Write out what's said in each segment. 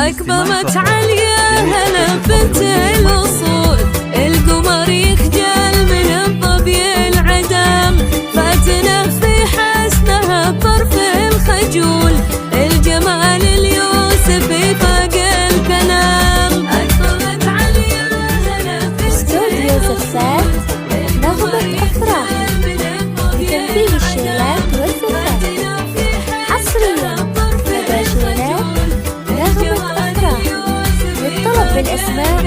أكبمت عليا هلا بنت الأصول، القمر يخجل من الظبي العدم، فاتنه في حسنها بطرف الخجول، الجمال اليوسفي فاق الكلام. أكبمت عليا هلا بنت الأصول، نغمة أفراح لتنفيذ الشيلات والزفات حصريا لدى شيلات نغمة أفراح. للطلب بالأسماء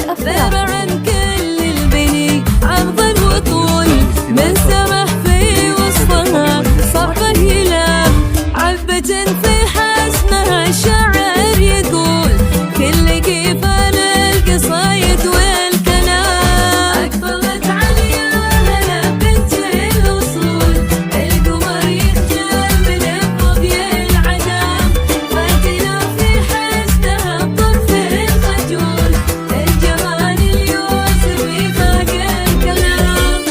057 عن كل البني عرضا وطول، من سمح في وصفها صعبة يلام، عذبة في حسنها الشاعر يقول، كل كيفان القصايد والكلام. أكبرت عليا هلا بنت الأصول، القمر يخجل من الظبي العدم، فاتنا في حسنها بطرف الخجول، الجمال اليوسفي فاق الكلام.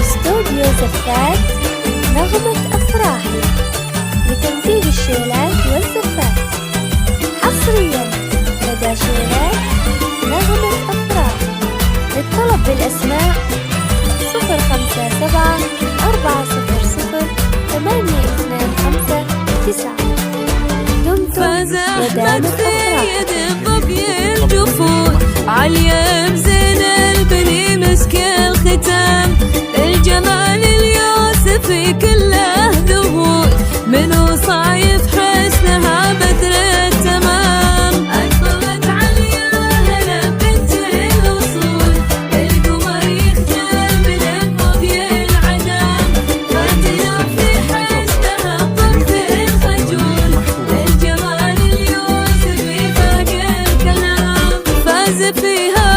استوديو زفات نغمة أفراح لتنفيذ الشيلات والزفات حصريا لدى شيلات نغمة أفراح. للطلب بالأسماء 057 400 825 دمتم أحمد ودامت في أفراح. يد الظبي الجفون، عليا بزين البني مسك الختام، الجمال اليوسفي كله ذهول، منو صايف حسنها بدر التمام. أكبرت عليا هلا بنت الأصول، القمر يخجل من الظبي العدم، فاتنا في حسنها بطرف الخجول، الجمال اليوسفي فاق الكلام. فاز فيها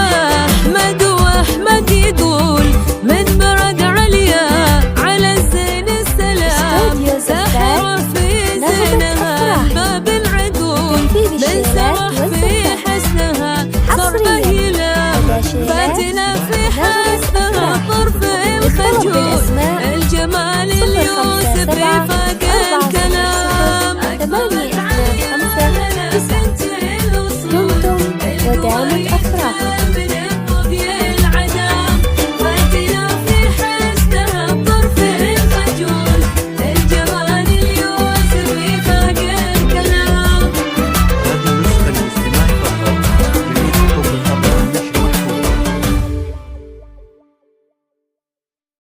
أحمد وأحمد يقول، من برد عليا على الزين السلام، استوديو زفات سحر في زينها باب العقول، تنفيذ الشيلات